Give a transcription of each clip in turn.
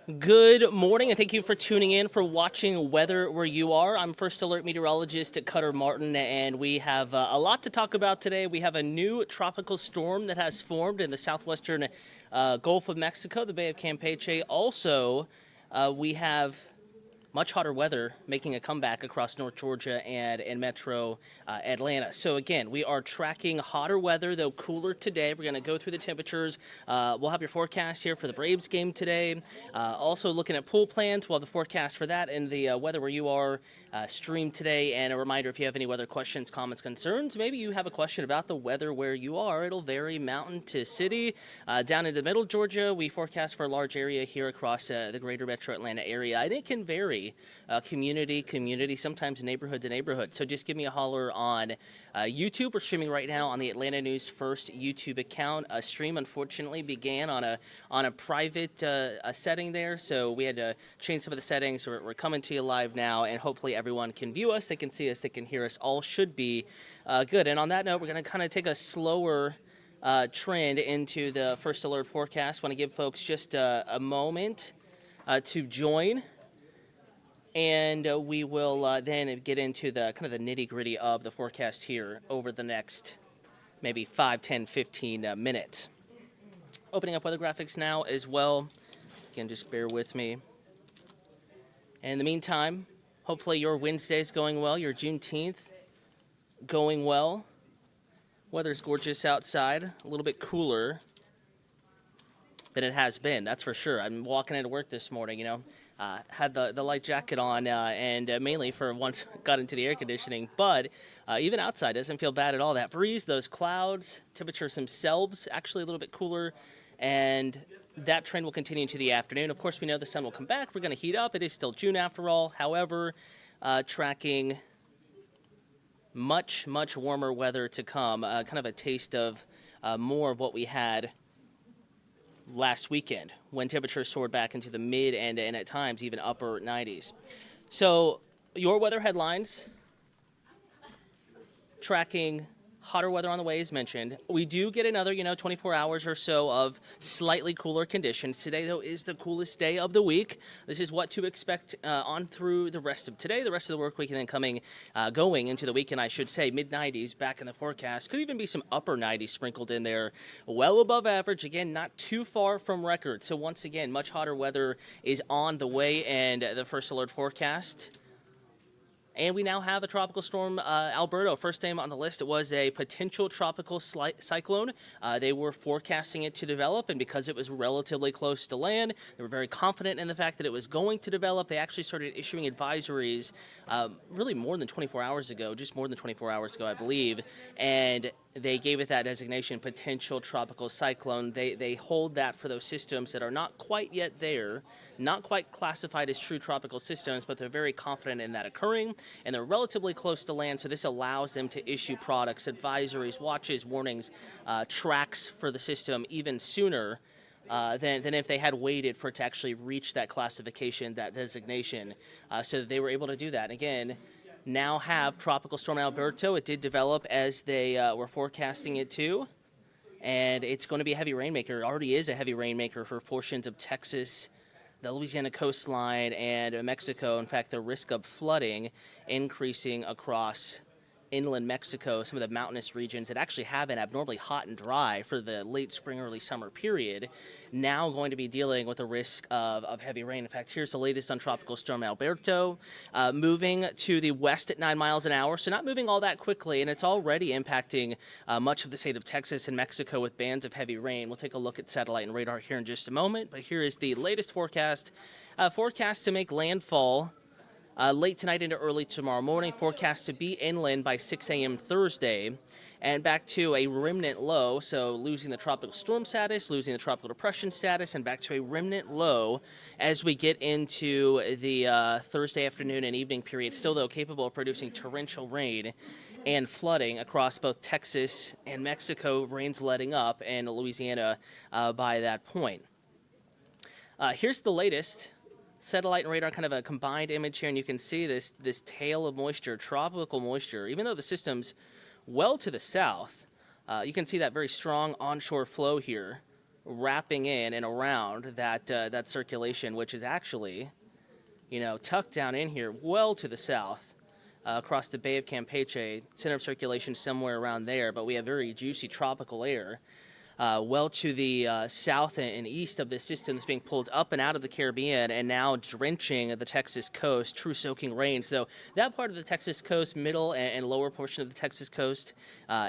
Good morning, and thank you for tuning in, for watching Weather Where You Are. I'm First Alert Meteorologist Cutter Martin, and we have a lot to talk about today. We have a new tropical storm that has formed in the southwestern Gulf of Mexico, the Bay of Campeche. Also, we have much hotter weather making a comeback across North Georgia and metro Atlanta. So again, we are tracking hotter weather, though cooler today. We're going to go through the temperatures. We'll have your forecast here for the Braves game today. Also looking at pool plans. We'll have the forecast for that and the Weather Where You Are stream today. And a reminder, if you have any weather questions, comments, concerns, maybe you have a question about the weather where you are. It'll vary mountain to city. Down into middle Georgia, we forecast for a large area here across the greater metro Atlanta area. And it can vary community, sometimes neighborhood to neighborhood. So just give me a holler on YouTube. We're streaming right now on the Atlanta News First YouTube account. A stream unfortunately began on a private setting there, so we had to change some of the settings. We're coming to you live now, and hopefully everyone can view us, they can see us, they can hear us. All should be good. And on that note, we're going to kind of take a slower trend into the First Alert forecast. Want to give folks just a moment to join. And we will then get into the kind of the nitty-gritty of the forecast here over the next maybe 5, 10, 15 minutes. Opening up weather graphics now as well. Again, just bear with me. And in the meantime, hopefully your Wednesday's going well, your Juneteenth going well. Weather's gorgeous outside, a little bit cooler than it has been, that's for sure. I'm walking into work this morning, had the light jacket on and mainly for once got into the air conditioning, but even outside doesn't feel bad at all. That breeze, those clouds, temperatures themselves actually a little bit cooler, and that trend will continue into the afternoon. Of course, we know the sun will come back. We're going to heat up. It is still June after all. However, tracking much warmer weather to come, kind of a taste of more of what we had last weekend when temperatures soared back into the mid and at times even upper 90s. So your weather headlines tracking hotter weather on the way as mentioned. We do get another 24 hours or so of slightly cooler conditions. Today though is the coolest day of the week. This is what to expect on through the rest of today, the rest of the work week, and then going into the weekend, I should say. Mid 90s back in the forecast. Could even be some upper 90s sprinkled in there, well above average. Again, not too far from record. So once again, much hotter weather is on the way, and the First Alert forecast. And we now have a tropical storm, Alberto. First name on the list, it was a potential tropical cyclone. They were forecasting it to develop, and because it was relatively close to land, they were very confident in the fact that it was going to develop. They actually started issuing advisories really more than 24 hours ago, just more than 24 hours ago, I believe, and they gave it that designation, potential tropical cyclone. They hold that for those systems that are not quite yet there, not quite classified as true tropical systems, but they're very confident in that occurring, and they're relatively close to land, so this allows them to issue products, advisories, watches, warnings, tracks for the system even sooner than if they had waited for it to actually reach that classification, that designation, so that they were able to do that. Again, now have Tropical Storm Alberto. It did develop as they were forecasting it to, and it's going to be a heavy rainmaker. It already is a heavy rainmaker for portions of Texas, the Louisiana coastline, and Mexico. In fact, the risk of flooding increasing across inland Mexico, some of the mountainous regions that actually have been abnormally hot and dry for the late spring, early summer period, now going to be dealing with the risk of heavy rain. In fact, here's the latest on Tropical Storm Alberto, moving to the west at 9 miles an hour, so not moving all that quickly, and it's already impacting much of the state of Texas and Mexico with bands of heavy rain. We'll take a look at satellite and radar here in just a moment, but here is the latest forecast. Forecast to make landfall late tonight into early tomorrow morning, forecast to be inland by 6 a.m. Thursday, and back to a remnant low, so losing the tropical storm status, losing the tropical depression status, and back to a remnant low as we get into the Thursday afternoon and evening period, still though capable of producing torrential rain and flooding across both Texas and Mexico, rains letting up, and Louisiana by that point. Here's the latest satellite and radar, kind of a combined image here, and you can see this tail of moisture, tropical moisture. Even though the system's well to the south, you can see that very strong onshore flow here wrapping in and around that circulation, which is actually, tucked down in here well to the south. Across the Bay of Campeche, center of circulation somewhere around there, but we have very juicy tropical air well to the south and east of the system that's being pulled up and out of the Caribbean and now drenching the Texas coast, true soaking rain. So that part of the Texas coast, middle and lower portion of the Texas coast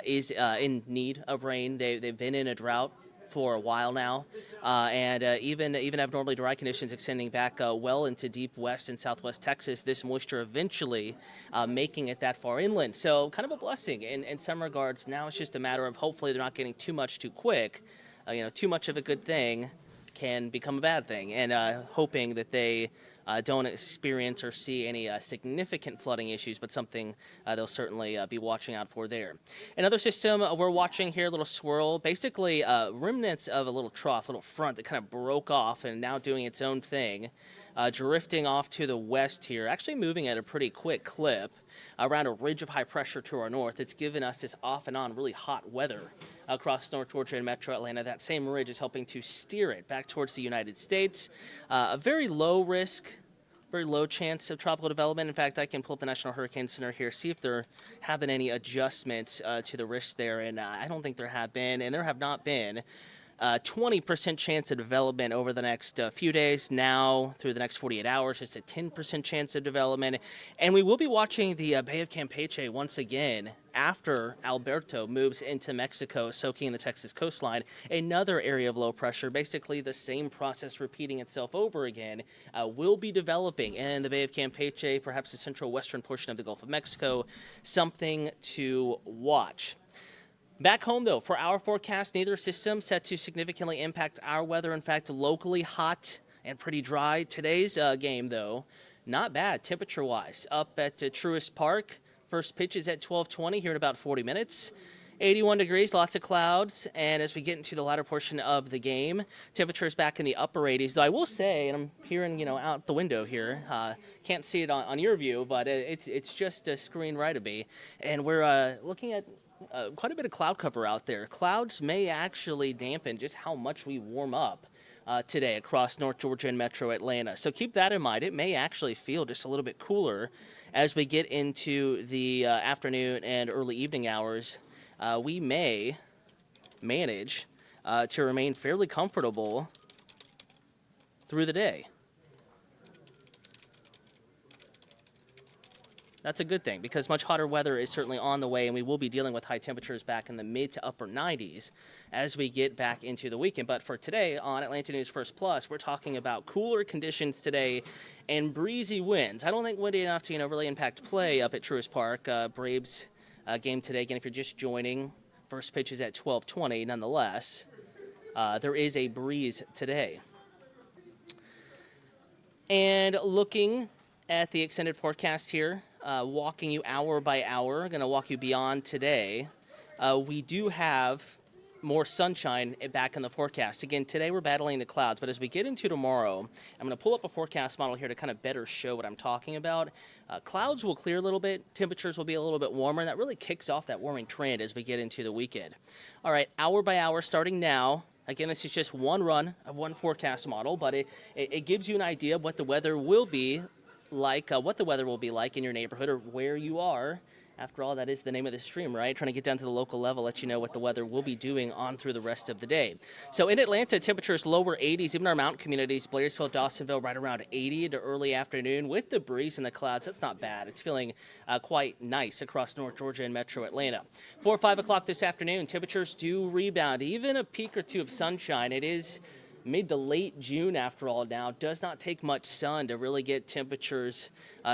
is in need of rain. They've been in a drought for a while now, and even abnormally dry conditions extending back well into deep west and southwest Texas. This moisture eventually making it that far inland. So kind of a blessing in some regards. Now it's just a matter of hopefully they're not getting too much too quick. Too much of a good thing can become a bad thing, and hoping that they don't experience or see any significant flooding issues, but something they'll certainly be watching out for there. Another system we're watching here, a little swirl, basically remnants of a little trough, little front that kind of broke off and now doing its own thing, drifting off to the west here, actually moving at a pretty quick clip around a ridge of high pressure to our north. It's given us this off and on really hot weather across North Georgia and Metro Atlanta. That same ridge is helping to steer it back towards the United States. A very low risk, very low chance of tropical development. In fact, I can pull up the National Hurricane Center here, see if there have been any adjustments to the risk there, and I don't think there have been, and there have not been. 20% chance of development over the next few days. Now, through the next 48 hours, just a 10% chance of development. And we will be watching the Bay of Campeche once again after Alberto moves into Mexico, soaking the Texas coastline. Another area of low pressure, basically the same process repeating itself over again, will be developing in the Bay of Campeche, perhaps the central western portion of the Gulf of Mexico. Something to watch. Back home, though, for our forecast, neither system set to significantly impact our weather. In fact, locally hot and pretty dry. Today's game, though, not bad temperature-wise. Up at Truist Park, first pitch is at 12:20 here in about 40 minutes. 81 degrees, lots of clouds, and as we get into the latter portion of the game, temperatures back in the upper 80s. Though I will say, and I'm hearing, out the window here, can't see it on your view, but it's just a screen right of me, and we're looking at quite a bit of cloud cover out there. Clouds may actually dampen just how much we warm up today across North Georgia and Metro Atlanta. So keep that in mind. It may actually feel just a little bit cooler as we get into the afternoon and early evening hours. We may manage to remain fairly comfortable through the day. That's a good thing because much hotter weather is certainly on the way, and we will be dealing with high temperatures back in the mid to upper 90s as we get back into the weekend. But for today on Atlanta News First Plus, we're talking about cooler conditions today and breezy winds. I don't think windy enough to really impact play up at Truist Park. Braves game today. Again, if you're just joining, first pitch is at 12:20. Nonetheless, there is a breeze today. And looking at the extended forecast here, walking you hour by hour, going to walk you beyond today. We do have more sunshine back in the forecast. Again, today we're battling the clouds, but as we get into tomorrow, I'm going to pull up a forecast model here to kind of better show what I'm talking about. Clouds will clear a little bit, temperatures will be a little bit warmer, and that really kicks off that warming trend as we get into the weekend. All right, hour by hour, starting now. Again, this is just one run of one forecast model, but it gives you an idea of what the weather will be like, in your neighborhood or where you are. After all, that is the name of the stream, right? Trying to get down to the local level, let you know what the weather will be doing on through the rest of the day. So in Atlanta, temperatures lower 80s, even our mountain communities, Blairsville, Dawsonville, right around 80 to early afternoon with the breeze and the clouds. That's not bad. It's feeling quite nice across North Georgia and Metro Atlanta. 4 or 5 o'clock this afternoon, temperatures do rebound. Even a peak or two of sunshine. It is mid to late June after all now. Does not take much sun to really get temperatures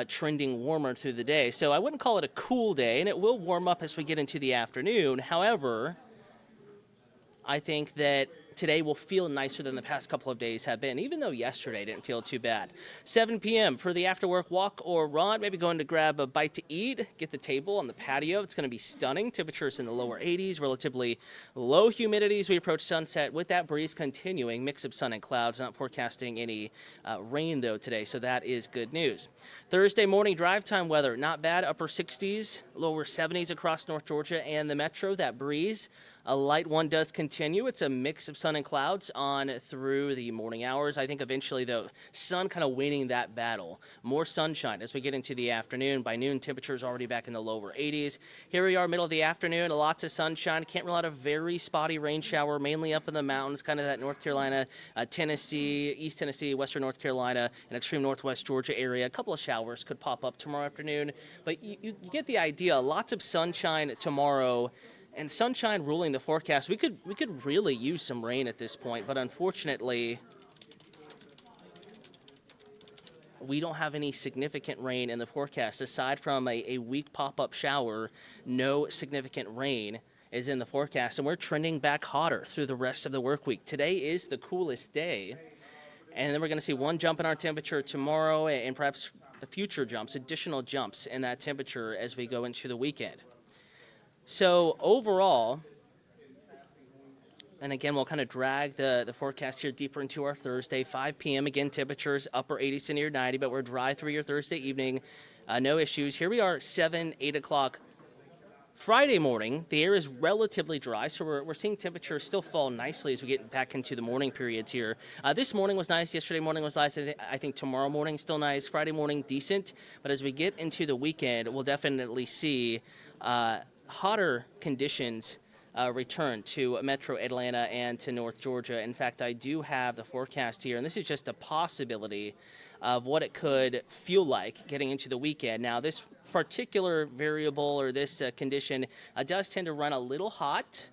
trending warmer through the day. So I wouldn't call it a cool day, and it will warm up as we get into the afternoon. However, I think that today will feel nicer than the past couple of days have been, even though yesterday didn't feel too bad. 7 p.m. for the after-work walk or run, maybe going to grab a bite to eat, get the table on the patio. It's going to be stunning. Temperatures in the lower 80s, relatively low humidity as we approach sunset with that breeze continuing. Mix of sun and clouds, not forecasting any rain, though, today, so that is good news. Thursday morning drive time weather, not bad. Upper 60s, lower 70s across North Georgia and the metro. That breeze, a light one, does continue. It's a mix of sun sun and clouds on through the morning hours. I think eventually, though, sun kind of winning that battle. More sunshine as we get into the afternoon. By noon, temperatures already back in the lower 80s. Here we are, middle of the afternoon, lots of sunshine. Can't rule out a very spotty rain shower, mainly up in the mountains, kind of that North Carolina, Tennessee, East Tennessee, Western North Carolina, and extreme Northwest Georgia area. A couple of showers could pop up tomorrow afternoon, but you get the idea. Lots of sunshine tomorrow. And sunshine ruling the forecast. We could really use some rain at this point, but unfortunately, we don't have any significant rain in the forecast. Aside from a weak pop-up shower, no significant rain is in the forecast, and we're trending back hotter through the rest of the work week. Today is the coolest day, and then we're going to see one jump in our temperature tomorrow and perhaps future jumps, additional jumps in that temperature as we go into the weekend. So overall, and again, we'll kind of drag the forecast here deeper into our Thursday, 5 p.m. Again, temperatures upper 80s to near 90, but we're dry through your Thursday evening. No issues. Here we are, 7, 8 o'clock Friday morning. The air is relatively dry, so we're seeing temperatures still fall nicely as we get back into the morning periods here. This morning was nice. Yesterday morning was nice. I think tomorrow morning still nice. Friday morning decent. But as we get into the weekend, we'll definitely see hotter conditions return to Metro Atlanta and to North Georgia. In fact, I do have the forecast here, and this is just a possibility of what it could feel like getting into the weekend. Now, this particular variable or this condition does tend to run a little hot.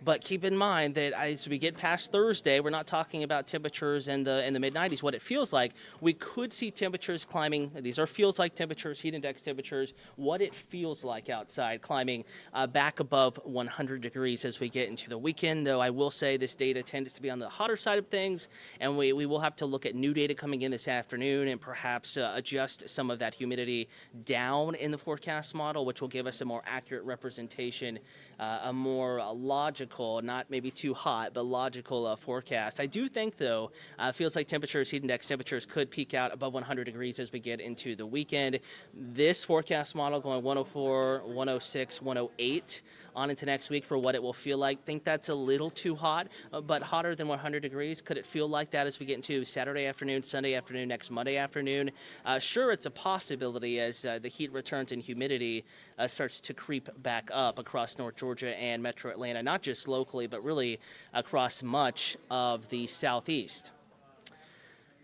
But keep in mind that as we get past Thursday, we're not talking about temperatures in the mid-90s. What it feels like, we could see temperatures climbing. These are feels like temperatures, heat index temperatures. What it feels like outside, climbing back above 100 degrees as we get into the weekend. Though I will say this data tends to be on the hotter side of things, and we will have to look at new data coming in this afternoon and perhaps adjust some of that humidity down in the forecast model, which will give us a more accurate representation, a more logical, not maybe too hot, but logical forecast. I do think, though, feels like temperatures, heat index temperatures could peak out above 100 degrees as we get into the weekend. This forecast model going 104, 106, 108 on into next week for what it will feel like. Think that's a little too hot, but hotter than 100 degrees. Could it feel like that as we get into Saturday afternoon, Sunday afternoon, next Monday afternoon? Sure, it's a possibility as the heat returns and humidity starts to creep back up across North Georgia and Metro Atlanta, not just locally, but really across much of the southeast.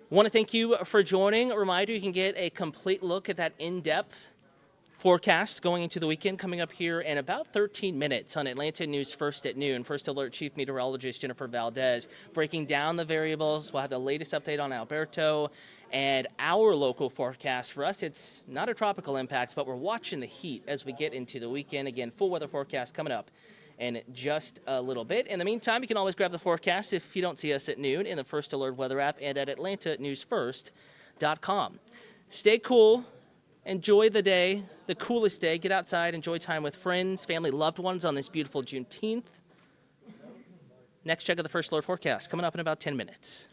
Want to thank you for joining. A reminder, you can get a complete look at that in-depth forecast going into the weekend coming up here in about 13 minutes on Atlanta News First at noon. First Alert Chief Meteorologist Jennifer Valdez breaking down the variables. We'll have the latest update on Alberto and our local forecast. For us, it's not a tropical impact, but we're watching the heat as we get into the weekend. Again, full weather forecast coming up in just a little bit. In the meantime, you can always grab the forecast if you don't see us at noon in the First Alert weather app and at atlantanewsfirst.com. Stay cool. Enjoy the day, the coolest day. Get outside, enjoy time with friends, family, loved ones on this beautiful Juneteenth. Next check of the First Alert forecast coming up in about 10 minutes.